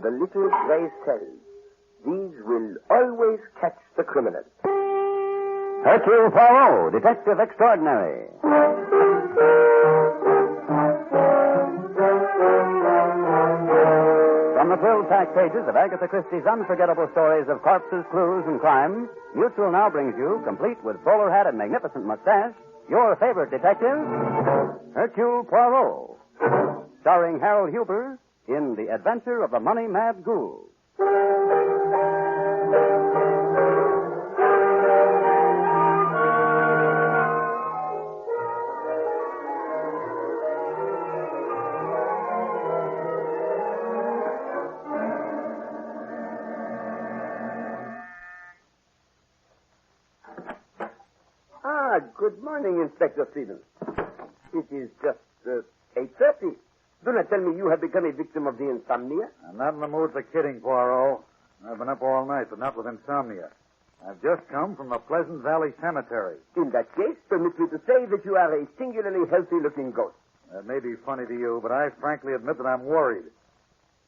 the little gray cells. These will always catch the criminal. Hercule Poirot, Detective Extraordinary. From the thrill-packed pages of Agatha Christie's unforgettable stories of corpses, clues, and crime, Mutual now brings you, complete with bowler hat and magnificent mustache, your favorite detective, Hercule Poirot. Starring Harold Huber in The Adventure of the Money-Mad Ghoul. Good morning, Inspector Stevens. It is just 8:30. Do not tell me you have become a victim of the insomnia. I'm not in the mood for kidding, Poirot. I've been up all night, but not with insomnia. I've just come from the Pleasant Valley Cemetery. In that case, permit me to say that you are a singularly healthy-looking ghost. That may be funny to you, but I frankly admit that I'm worried.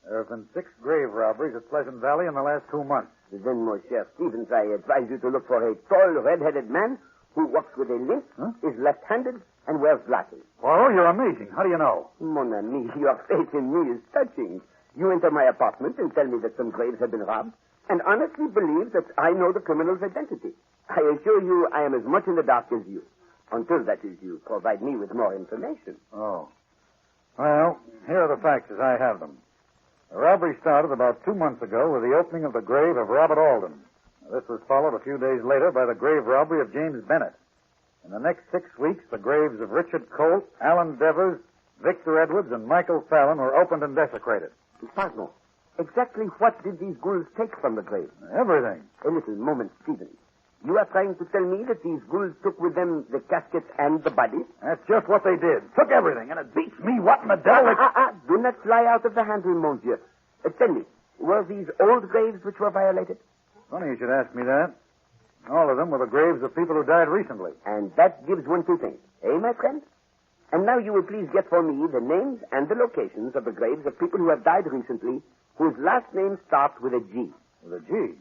There have been 6 grave robberies at Pleasant Valley in the last 2 months. Then, Monsieur Stevens, I advise you to look for a tall, red-headed man who walks with a limp, is left-handed, and wears glasses. Poirot, you're amazing. How do you know? Mon ami, your faith in me is touching. You enter my apartment and tell me that some graves have been robbed, and honestly believe that I know the criminal's identity. I assure you I am as much in the dark as you. Until, that is, you provide me with more information. Oh. Well, here are the facts as I have them. The robbery started about 2 months ago with the opening of the grave of Robert Alden. This was followed a few days later by the grave robbery of James Bennett. In the next 6 weeks, the graves of Richard Colt, Alan Devers, Victor Edwards, and Michael Fallon were opened and desecrated. Pardon. Exactly what did these ghouls take from the grave? Everything. A little moment, Stevens. You are trying to tell me that these ghouls took with them the casket and the body? That's just what they did. Took everything, and it beats me what in the devil... Do not fly out of the handle, monsieur. Tell me, were these old graves which were violated? Funny you should ask me that. All of them were the graves of people who died recently. And that gives one two things. Eh, my friend? And now you will please get for me the names and the locations of the graves of people who have died recently whose last name starts with a G. With a G?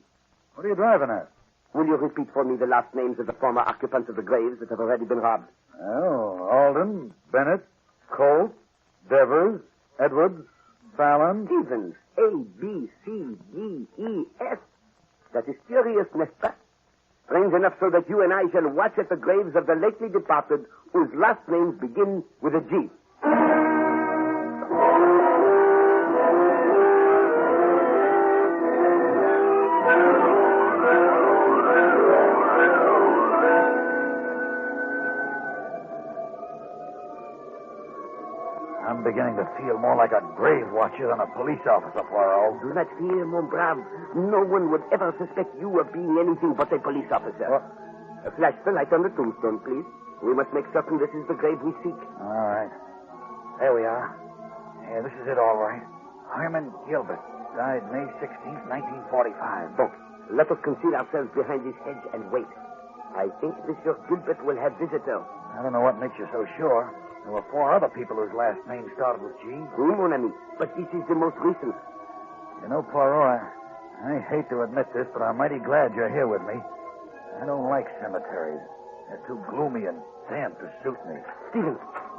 What are you driving at? Will you repeat for me the last names of the former occupants of the graves that have already been robbed? Oh, Alden, Bennett, Colt, Devers, Edwards, Fallon. Stevens. A, B, C, D, E, S. That is curious, n'est-ce pas? Strange enough so that you and I shall watch at the graves of the lately departed whose last names begin with a G. I'm beginning to feel more like a grave watcher than a police officer, Poirot. Do not fear, mon brave. No one would ever suspect you of being anything but a police officer. What? Flash the light on the tombstone, please. We must make certain this is the grave we seek. All right. There we are. Yeah, this is it all right. Herman Gilbert died May 16th, 1945. Bon, let us conceal ourselves behind this hedge and wait. I think Monsieur Gilbert will have visitors. I don't know what makes you so sure. There were 4 other people whose last names started with G. Oui, mon ami, but this is the most recent. You know, Poirot, I hate to admit this, but I'm mighty glad you're here with me. I don't like cemeteries. They're too gloomy and damp to suit me. Stevens,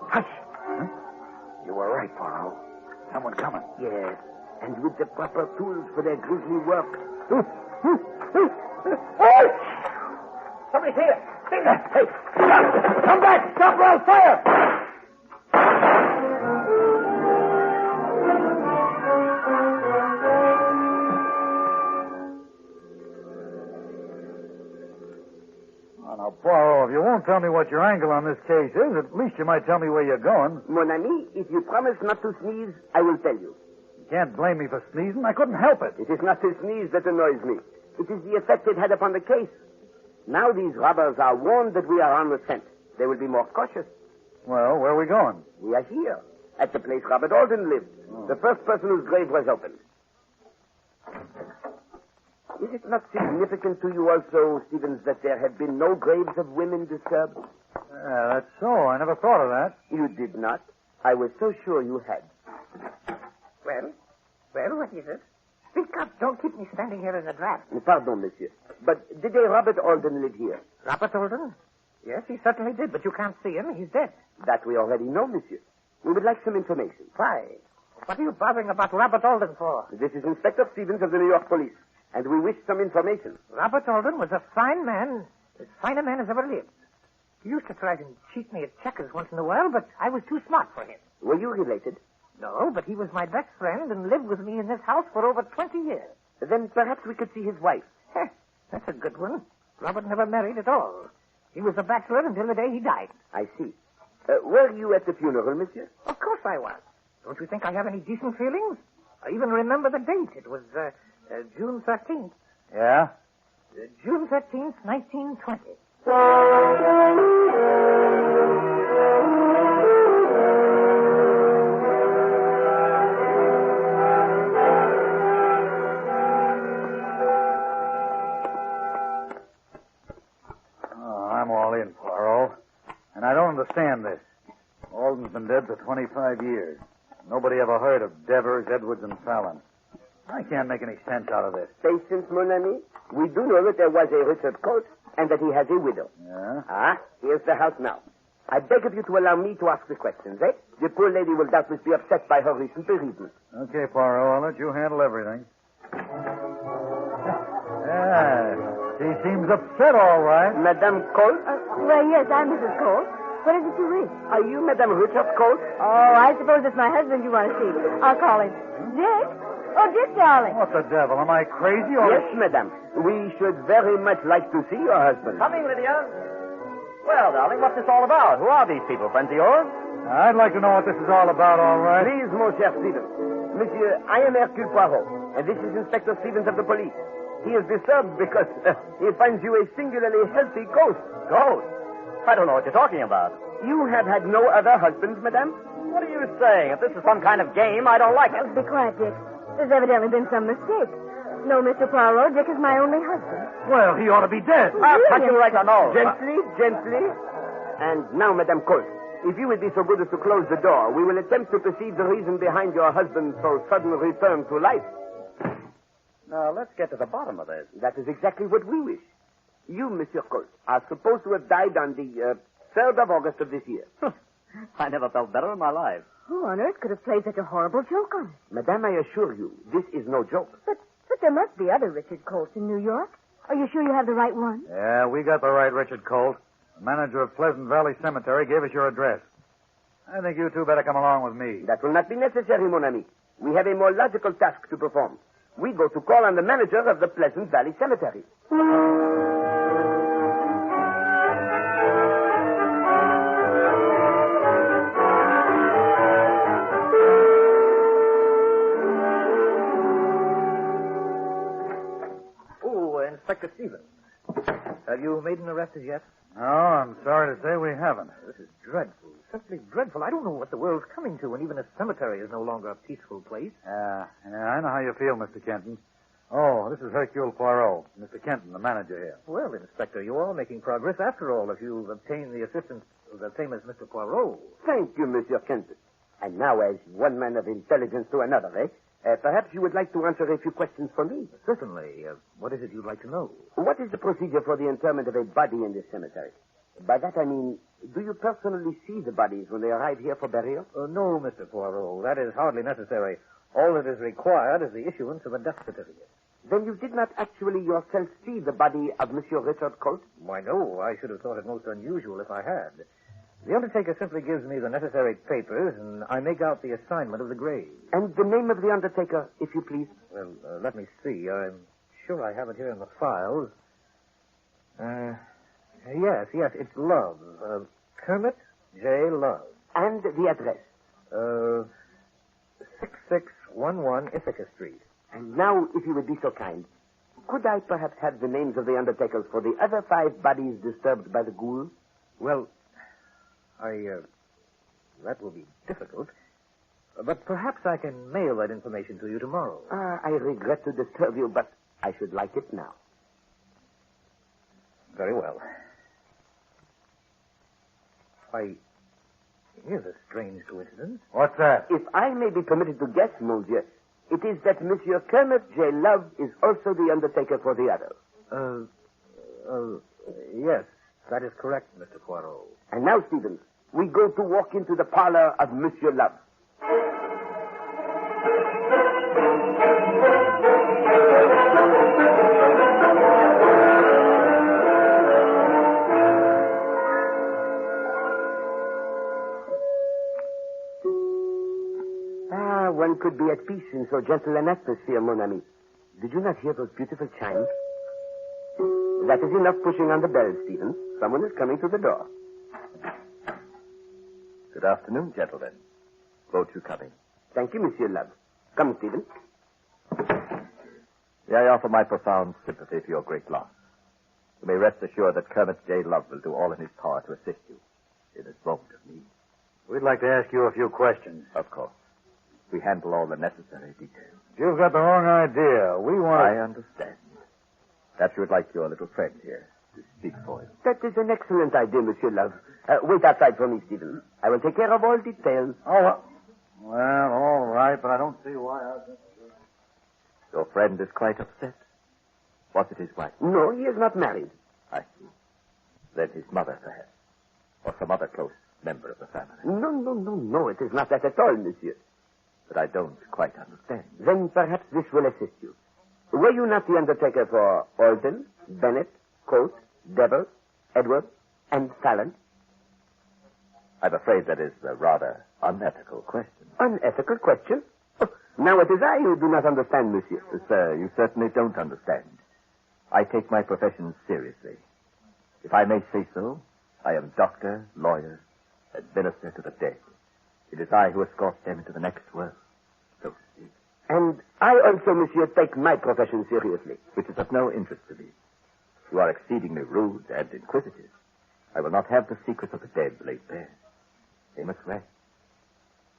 hush. Huh? You were right, Poirot. Someone coming. Yes, and with the proper tools for their grisly work. Hey! Somebody's here. Hey, stop! Come back! Stop or I'll fire! Now, Poirot, if you won't tell me what your angle on this case is, at least you might tell me where you're going. Mon ami, if you promise not to sneeze, I will tell you. You can't blame me for sneezing. I couldn't help it. It is not the sneeze that annoys me. It is the effect it had upon the case. Now these robbers are warned that we are on the scent. They will be more cautious. Well, where are we going? We are here, at the place Robert Alden lived, the first person whose grave was opened. Is it not significant to you also, Stevens, that there have been no graves of women disturbed? That's so. I never thought of that. You did not? I was so sure you had. Well, what is it? Speak up. Don't keep me standing here in the draught. Pardon, monsieur. But did a Robert Alden live here? Robert Alden? Yes, he certainly did, but you can't see him. He's dead. That we already know, monsieur. We would like some information. Why? What are you bothering about Robert Alden for? This is Inspector Stevens of the New York Police, and we wish some information. Robert Alden was a fine man, as fine a man as ever lived. He used to try to cheat me at checkers once in a while, but I was too smart for him. Were you related? No, but he was my best friend and lived with me in this house for over 20 years. Then perhaps we could see his wife. That's a good one. Robert never married at all. He was a bachelor until the day he died. I see. Were you at the funeral, monsieur? Of course I was. Don't you think I have any decent feelings? I even remember the date. It was June 13th. Yeah? June 13th, 1920. I'm all in, Poirot. And I don't understand this. Alden's been dead for 25 years. Nobody ever heard of Devers, Edwards, and Fallon. I can't make any sense out of this. Patience, mon ami. We do know that there was a Richard Colt and that he has a widow. Yeah? Here's the house now. I beg of you to allow me to ask the questions, eh? The poor lady will doubtless be upset by her recent bereavement. Okay, Poirot, I'll let you handle everything. Yeah, she seems upset, all right. Madame Colt? Well, yes, I'm Mrs. Colt. What is it you wish? Are you Madame Richard Colt? Oh, I suppose it's my husband you want to see. I'll call him. Dick? Oh, Dick, darling. What the devil? Am I crazy or... Yes, madame. We should very much like to see your husband. Coming, Lydia. Well, darling, what's this all about? Who are these people, friends of yours? I'd like to know what this is all about, all right. Please, mon cher Stevens. Monsieur, I am Hercule Poirot, and this is Inspector Stevens of the police. He is disturbed because he finds you a singularly healthy ghost. Ghost? I don't know what you're talking about. You have had no other husbands, madame? What are you saying? If this is some kind of game, I don't like it. Be quiet, Dick. There's evidently been some mistake. No, Mr. Poirot, Dick is my only husband. Well, he ought to be dead. I'll cut you right on the nose. Gently. And now, Madame Colt, if you would be so good as to close the door, we will attempt to perceive the reason behind your husband's so sudden return to life. Now, let's get to the bottom of this. That is exactly what we wish. You, Monsieur Colt, are supposed to have died on the 3rd of August of this year. I never felt better in my life. Who on earth could have played such a horrible joke on us? Madame, I assure you, this is no joke. But there must be other Richard Colts in New York. Are you sure you have the right one? Yeah, we got the right Richard Colt. The manager of Pleasant Valley Cemetery gave us your address. I think you two better come along with me. That will not be necessary, mon ami. We have a more logical task to perform. We go to call on the manager of the Pleasant Valley Cemetery. Inspector Stevens. Have you made an arrest as yet? No, I'm sorry to say we haven't. This is dreadful. Simply dreadful. I don't know what the world's coming to, and even a cemetery is no longer a peaceful place. Yeah, I know how you feel, Mr. Kenton. Oh, this is Hercule Poirot, Mr. Kenton, the manager here. Well, Inspector, you are making progress after all if you've obtained the assistance of the famous Mr. Poirot. Thank you, Monsieur Kenton. And now, as one man of intelligence to another, perhaps you would like to answer a few questions for me. Certainly. What is it you'd like to know? What is the procedure for the interment of a body in this cemetery? By that I mean, do you personally see the bodies when they arrive here for burial? No, Mr. Poirot. That is hardly necessary. All that is required is the issuance of a death certificate. Then you did not actually yourself see the body of Monsieur Richard Colt? Why, no. I should have thought it most unusual if I had. The undertaker simply gives me the necessary papers, and I make out the assignment of the grave. And the name of the undertaker, if you please? Well, let me see. I'm sure I have it here in the files. Yes, it's Love. Kermit J. Love. And the address? 6611 Ithaca Street. And now, if you would be so kind, could I perhaps have the names of the undertakers for the other 5 bodies disturbed by the ghouls? Well, that will be difficult. But perhaps I can mail that information to you tomorrow. I regret to disturb you, but I should like it now. Very well. Why, here's a strange coincidence. What's that? If I may be permitted to guess, mon Dieu, It is that Monsieur Kermit J. Love is also the undertaker for the other. Yes, that is correct, Mr. Poirot. And now, Stevens, we go to walk into the parlor of Monsieur Love. One could be at peace in so gentle an atmosphere, mon ami. Did you not hear those beautiful chimes? That is enough pushing on the bell, Stevens. Someone is coming to the door. Good afternoon, gentlemen. Won't you come in? Thank you, Monsieur Love. Come, Stevens. May I offer my profound sympathy for your great loss. You may rest assured that Kermit J. Love will do all in his power to assist you in this moment of need. We'd like to ask you a few questions. Of course. We handle all the necessary details. You've got the wrong idea. We want I understand. Perhaps you would like your little friend here to speak for you. That is an excellent idea, Monsieur Love. Wait outside for me, Stevens. I will take care of all details. Oh, well, all right, but I don't see why Your friend is quite upset. Was it his wife? No, he is not married. I see. Then his mother, perhaps. Or some other close member of the family. No. It is not that at all, Monsieur. But I don't quite understand. Then perhaps this will assist you. Were you not the undertaker for Alden, Bennett, Coates, Devil, Edwards, and Fallon? I'm afraid that is a rather unethical question. Unethical question? Oh, now it is I who do not understand, Monsieur. Sir, you certainly don't understand. I take my profession seriously. If I may say so, I am doctor, lawyer, and minister to the dead. It is I who escorts them into the next world, so to speak. And I also, Monsieur, take my profession seriously. Which is of no interest to me. You are exceedingly rude and inquisitive. I will not have the secrets of the dead laid bare. They must rest.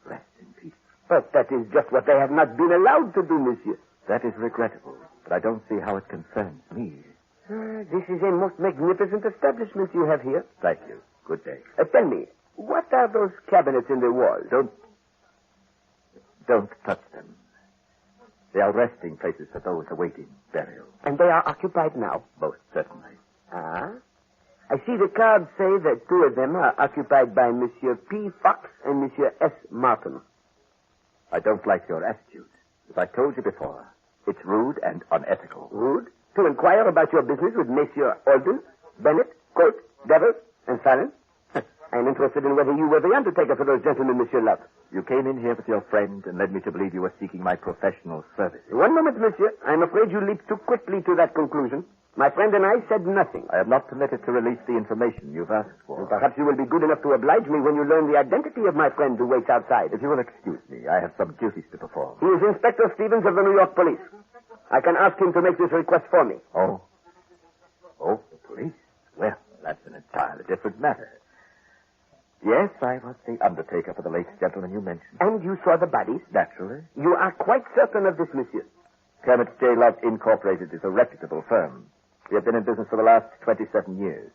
Rest in peace. But that is just what they have not been allowed to do, Monsieur. That is regrettable, but I don't see how it concerns me. This is a most magnificent establishment you have here. Thank you. Good day. Tell me, what are those cabinets in the wall? Don't touch them. They are resting places for those awaiting burial. And they are occupied now? Most certainly. Ah. I see the cards say that two of them are occupied by Monsieur P. Fox and Monsieur S. Martin. I don't like your attitude. As I told you before, it's rude and unethical. Rude? To inquire about your business with Messieurs Alden, Bennett, Coates, Devil, and Fallon? I am interested in whether you were the undertaker for those gentlemen, Monsieur Love. You came in here with your friend and led me to believe you were seeking my professional services. One moment, Monsieur. I'm afraid you leaped too quickly to that conclusion. My friend and I said nothing. I am not permitted to release the information you've asked for. And perhaps you will be good enough to oblige me when you learn the identity of my friend who waits outside. If you will excuse me, I have some duties to perform. He is Inspector Stevens of the New York Police. I can ask him to make this request for me. Oh, the police? Well, that's an entirely different matter. Yes, I was the undertaker for the late gentleman you mentioned. And you saw the bodies? Naturally. You are quite certain of this, Monsieur? Kermit J. Love Incorporated is a reputable firm. We have been in business for the last 27 years.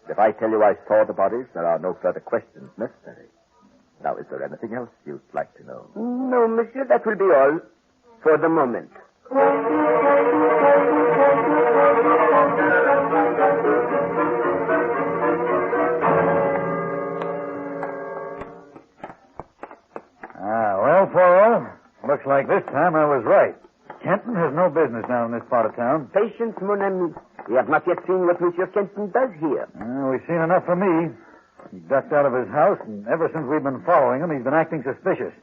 If I tell you I saw the bodies, there are no further questions necessary. Now, is there anything else you'd like to know? No, Monsieur, that will be all for the moment. Well, Poirot, looks like this time I was right. Kenton has no business down in this part of town. Patience, mon ami. We have not yet seen what Monsieur Kenton does here. We've seen enough for me. He ducked out of his house, and ever since we've been following him, he's been acting suspicious.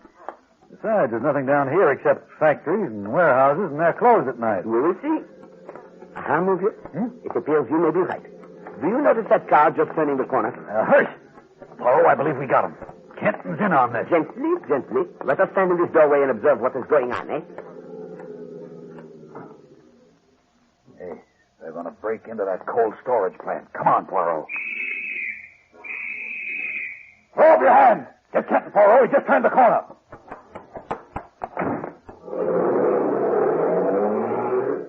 Besides, there's nothing down here except factories and warehouses, and they're closed at night. We will see. Aha, monsieur. It appears you may be right. Do you notice that car just turning the corner? Hush! Poirot, I believe we got him. Kenton's in on this. Gently. Let us stand in this doorway and observe what is going on, eh? Hey, they're going to break into that cold storage plant. Come on, Poirot. Throw up your hand! Get Kenton, Poirot. He just turned the corner.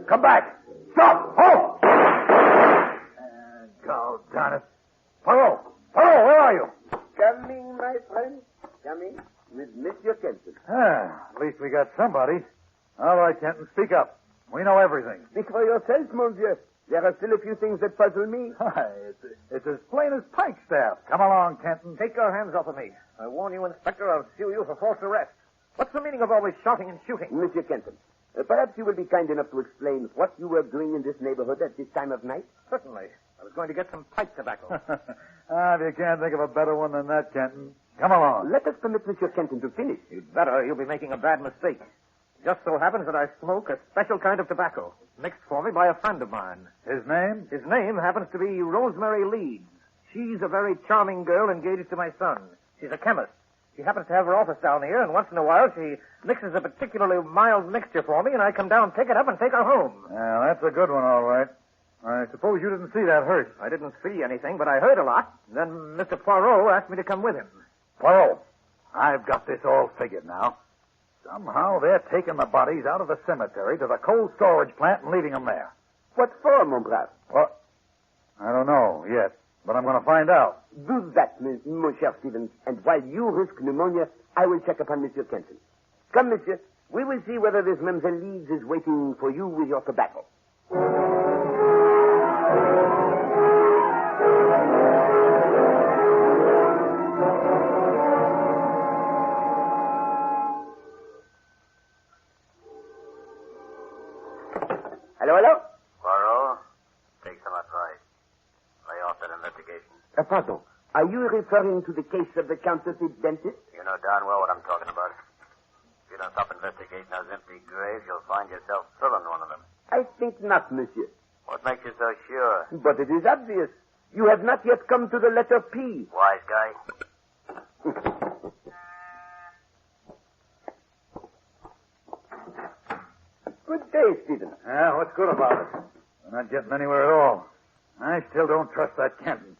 Come back! Stop! Halt! Doggone it. Poirot, where are you? Coming, my friend. Coming with Monsieur Kenton. At least we got somebody. All right, Kenton, speak up. We know everything. Speak for yourself, monsieur. There are still a few things that puzzle me. It's as plain as pikestaff. Come along, Kenton. Take your hands off of me. I warn you, Inspector, I'll sue you for false arrest. What's the meaning of always shouting and shooting? Monsieur Kenton, perhaps you will be kind enough to explain what you were doing in this neighborhood at this time of night? Certainly. I was going to get some pipe tobacco. If you can't think of a better one than that, Kenton, come along. Let us permit Monsieur Kenton to finish. You'd better. You'll be making a bad mistake. Just so happens that I smoke a special kind of tobacco, mixed for me by a friend of mine. His name? His name happens to be Rosemary Leeds. She's a very charming girl engaged to my son. She's a chemist. She happens to have her office down here, and once in a while she mixes a particularly mild mixture for me, and I come down, pick it up, and take her home. Yeah, that's a good one, all right. I suppose you didn't see that hearse. I didn't see anything, but I heard a lot. Then Mr. Poirot asked me to come with him. Poirot, I've got this all figured now. Somehow they're taking the bodies out of the cemetery to the cold storage plant and leaving them there. What for, mon brave? What? I don't know yet, but I'm going to find out. Do that, mon cher Stevens, and while you risk pneumonia, I will check upon Monsieur Kenton. Come, monsieur. We will see whether this Mademoiselle Leeds is waiting for you with your tobacco. Hello? Poirot, take some advice. Lay off that investigation. Pardon. Are you referring to the case of the counterfeit dentist? You know darn well what I'm talking about. If you don't stop investigating those empty graves, you'll find yourself filling one of them. I think not, monsieur. What makes you so sure? But it is obvious. You have not yet come to the letter P. Wise guy. Good day, Stevens. Yeah, what's good about it? We're not getting anywhere at all. I still don't trust that Kenton.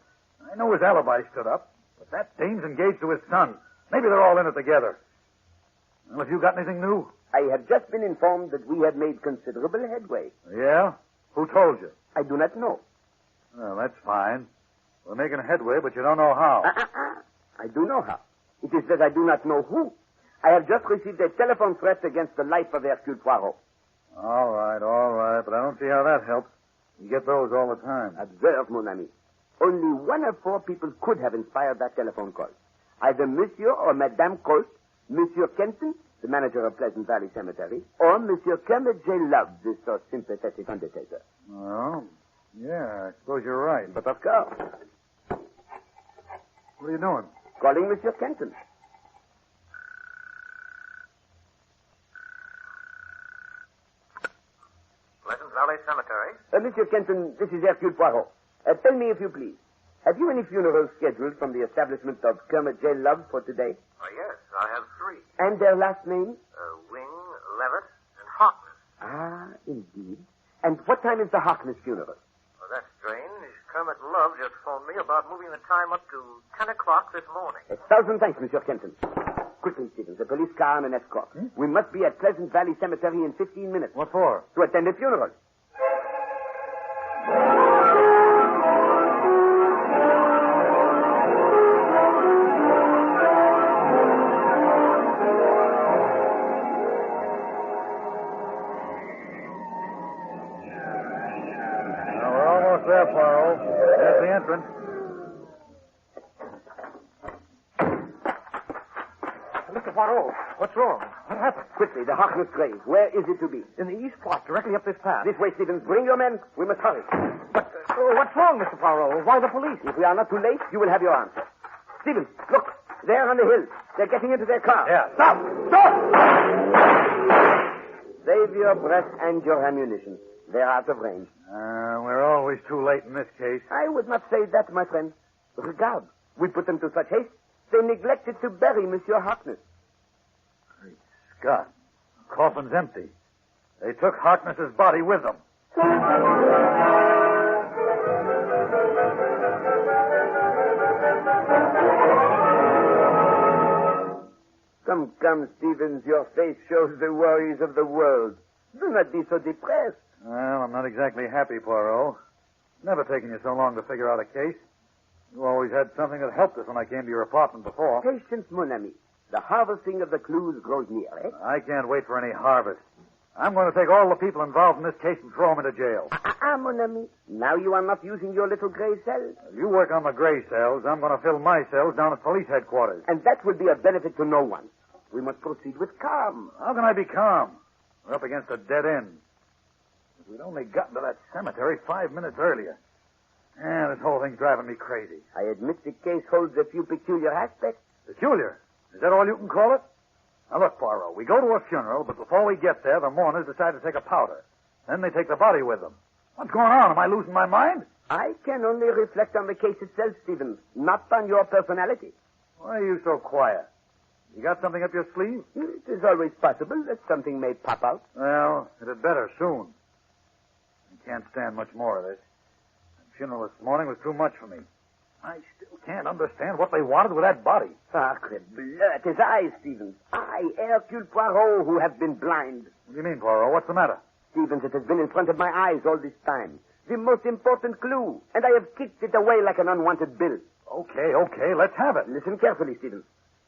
I know his alibi stood up, but that dame's engaged to his son. Maybe they're all in it together. Well, have you got anything new? I have just been informed that we have made considerable headway. Yeah? Who told you? I do not know. Well, that's fine. We're making headway, but you don't know how. I do know how. It is that I do not know who. I have just received a telephone threat against the life of Hercule Poirot. All right, but I don't see how that helps. You get those all the time. Observe, mon ami. Only one of 4 people could have inspired that telephone call. Either Monsieur or Madame Colt, Monsieur Kenton, the manager of Pleasant Valley Cemetery, or Monsieur Kermit J. Love, this so sympathetic undertaker. Well, yeah, I suppose you're right. But of course, What are you doing? calling Monsieur Kenton. Pleasant Valley Cemetery. Monsieur Kenton, this is Hercule Poirot. Tell me, if you please, have you any funerals scheduled from the establishment of Kermit J. Love for today? Oh, yes, I have 3. And their last names? Wing, Levitt, and Harkness. Ah, indeed. And what time is the Harkness funeral? Well, that's strange. Kermit Love just phoned me about moving the time up to 10 o'clock this morning. 1,000 thanks, Monsieur Kenton. Quickly, Stevens, a police car and an escort. We must be at Pleasant Valley Cemetery in 15 minutes. What for? To attend a funeral. We're almost there, Poirot. There's the entrance. Mr. Poirot, what's wrong? What happened? Quickly, the Harkness grave. Where is it to be? In the east plot, directly up this path. This way, Stevens. Bring your men. We must hurry. But what's wrong, Mr. Poirot? Why the police? If we are not too late, you will have your answer. Stevens, look. There on the hill. They're getting into their car. Yeah. Stop! Stop! Save your breath and your ammunition. They're out of range. We're always too late in this case. I would not say that, my friend. Regard. We put them to such haste, they neglected to bury Monsieur Harkness. Great Scott. The coffin's empty. They took Harkness's body with them. Come, Stevens. Your face shows the worries of the world. Do not be so depressed. Well, I'm not exactly happy, Poirot. Never taken you so long to figure out a case. You always had something that helped us when I came to your apartment before. Patience, mon ami. The harvesting of the clues grows near, eh? I can't wait for any harvest. I'm going to take all the people involved in this case and throw them into jail. Mon ami. Now you are not using your little gray cell. You work on the gray cells. I'm going to fill my cells down at police headquarters. And that will be a benefit to no one. We must proceed with calm. How can I be calm? We're up against a dead end. If we'd only gotten to that cemetery 5 minutes earlier. This whole thing's driving me crazy. I admit the case holds a few peculiar aspects. Peculiar? Is that all you can call it? Now, look, Poirot, we go to a funeral, but before we get there, the mourners decide to take a powder. Then they take the body with them. What's going on? Am I losing my mind? I can only reflect on the case itself, Stevens, not on your personality. Why are you so quiet? You got something up your sleeve? It is always possible that something may pop out. Well, it had better soon. I can't stand much more of this. The funeral this morning was too much for me. I still can't understand what they wanted with that body. Sacre bleu, it is I, Stevens. I, Hercule Poirot, who have been blind. What do you mean, Poirot? What's the matter? Stevens, it has been in front of my eyes all this time. The most important clue, and I have kicked it away like an unwanted bill. Okay, let's have it. Listen carefully, Stevens.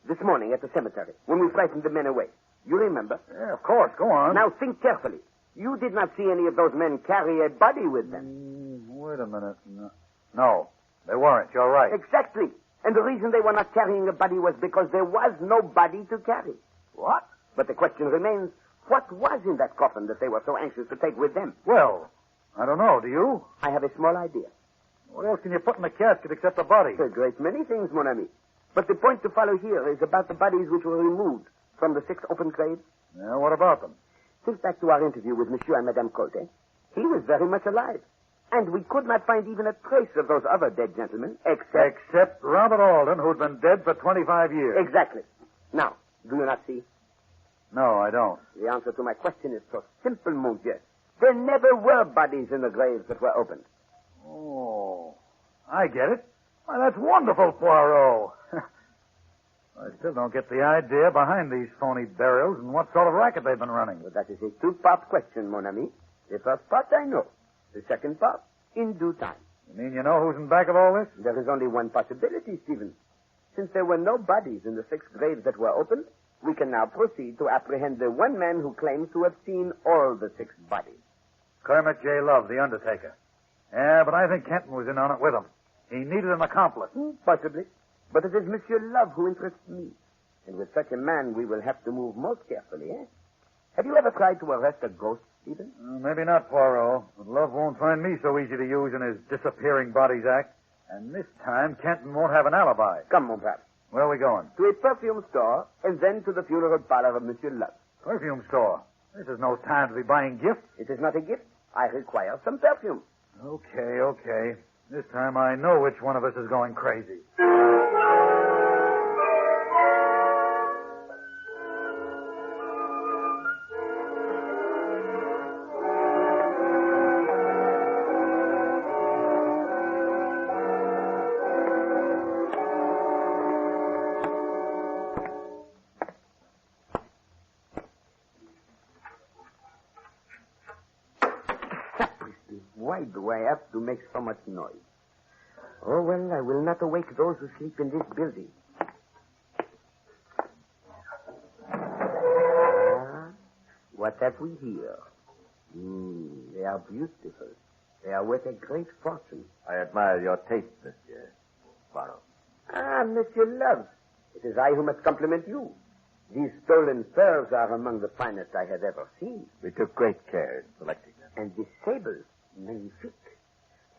This morning at the cemetery, when we frightened the men away. You remember? Yeah, of course. Go on. Now think carefully. You did not see any of those men carry a body with them. Wait a minute. No, they weren't. You're right. Exactly. And the reason they were not carrying a body was because there was no body to carry. What? But the question remains, what was in that coffin that they were so anxious to take with them? Well, I don't know. Do you? I have a small idea. What else can you put in the casket except the body? A great many things, mon ami. But the point to follow here is about the bodies which were removed from the 6 open graves. Yeah, what about them? Think back to our interview with Monsieur and Madame Cote. He was very much alive. And we could not find even a trace of those other dead gentlemen, Except Robert Alden, who'd been dead for 25 years. Exactly. Now, do you not see? No, I don't. The answer to my question is so simple, mon Dieu. There never were bodies in the graves that were opened. Oh, I get it. Why, that's wonderful, Poirot. I still don't get the idea behind these phony burials and what sort of racket they've been running. But that is a two-part question, mon ami. The first part I know. The second part, in due time. You mean you know who's in back of all this? There is only one possibility, Stephen. Since there were no bodies in the 6 graves that were opened, we can now proceed to apprehend the one man who claims to have seen all the 6 bodies. Kermit J. Love, the undertaker. Yeah, but I think Kenton was in on it with him. He needed an accomplice. Possibly. But it is Monsieur Love who interests me. And with such a man, we will have to move most carefully, eh? Have you ever tried to arrest a ghost, Stephen? Maybe not, Poirot. But Love won't find me so easy to use in his disappearing bodies act. And this time, Kenton won't have an alibi. Come, mon frère. Where are we going? To a perfume store, and then to the funeral parlor of Monsieur Love. Perfume store. This is no time to be buying gifts. It is not a gift. I require some perfume. Okay. This time I know which one of us is going crazy. Why do I have to make so much noise? Oh, well, I will not awake those who sleep in this building. What have we here? They are beautiful. They are worth a great fortune. I admire your taste, Monsieur Poirot. Monsieur Love. It is I who must compliment you. These stolen furs are among the finest I have ever seen. We took great care in selecting them. And the sabers, magnifique.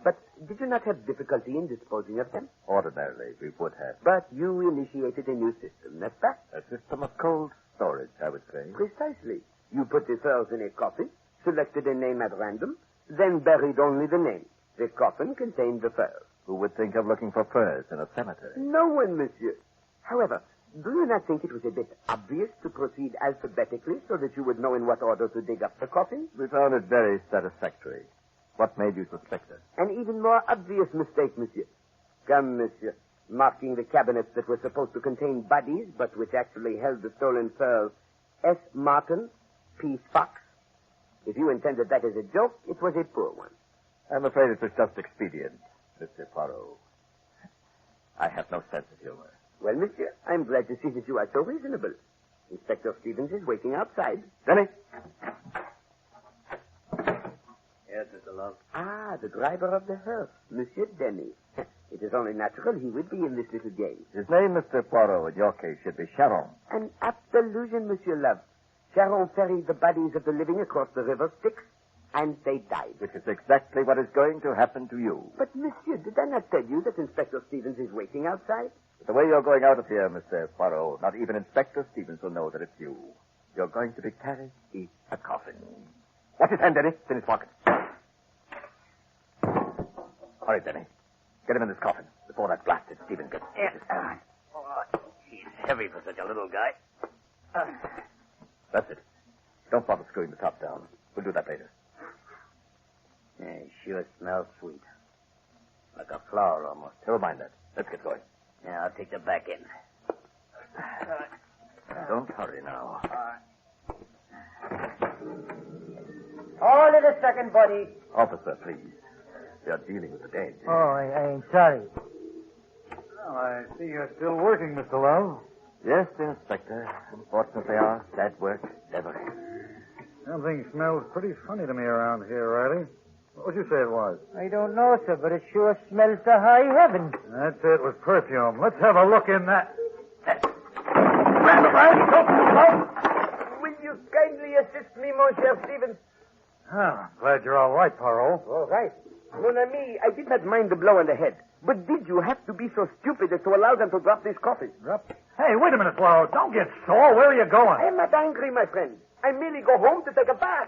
But did you not have difficulty in disposing of them? Ordinarily, we would have. But you initiated a new system, n'est-ce pas? A system of cold storage, I would say. Precisely. You put the furs in a coffin, selected a name at random, then buried only the name. The coffin contained the furs. Who would think of looking for furs in a cemetery? No one, monsieur. However, do you not think it was a bit obvious to proceed alphabetically so that you would know in what order to dig up the coffin? We found it very satisfactory. What made you suspect us? An even more obvious mistake, monsieur. Come, monsieur. Marking the cabinets that were supposed to contain bodies, but which actually held the stolen furs, S. Martin, P. Fox. If you intended that as a joke, it was a poor one. I'm afraid it was just expedient, Mr. Poirot. I have no sense of humor. Well, monsieur, I'm glad to see that you are so reasonable. Inspector Stevens is waiting outside. Denny? Mr. Love. Ah, the driver of the hearse, Monsieur Denny. It is only natural he would be in this little game. His name, Mr. Poirot, in your case, should be Charon. An apt allusion, Monsieur Love. Charon ferried the bodies of the living across the river Styx, and they died. Which is exactly what is going to happen to you. But, Monsieur, did I not tell you that Inspector Stevens is waiting outside? But the way you're going out of here, Mr. Poirot, not even Inspector Stevens will know that it's you. You're going to be carried in a coffin. Watch his hand, Denny. It's in his pocket. Hurry, Denny. Get him in this coffin before that blasted Stevens gets... He's heavy for such a little guy. That's it. Don't bother screwing the top down. We'll do that later. Yeah, sure smells sweet. Like a flower almost. Never mind that. Let's get going. Yeah, I'll take the back end. Don't hurry now. Hold it a second, buddy. Officer, please. We are dealing with the dead. Oh, I ain't sorry. Well, I see you're still working, Mr. Love. Yes, Inspector. Unfortunately, our sad work never ends. Something smells pretty funny to me around here, Riley. What would you say it was? I don't know, sir, but it sure smells to high heaven. That's it, with perfume. Let's have a look in that. Will you kindly assist me, Monsieur Stevens? Ah, glad you're all right, Poirot. All right. Mon ami, I did not mind the blow on the head. But did you have to be so stupid as to allow them to drop this coffin? Hey, wait a minute, Poirot. Don't get sore. Where are you going? I am not angry, my friend. I merely go home to take a bath.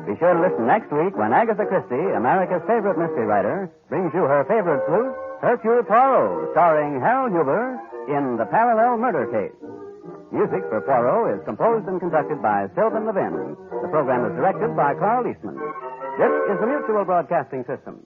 Be sure to listen next week when Agatha Christie, America's favorite mystery writer, brings you her favorite sleuth, Hercule Poirot, starring Harold Huber in The Parallel Murder Case. Music for Poirot is composed and conducted by Sylvan Levin. The program is directed by Carl Eastman. This is the Mutual Broadcasting System.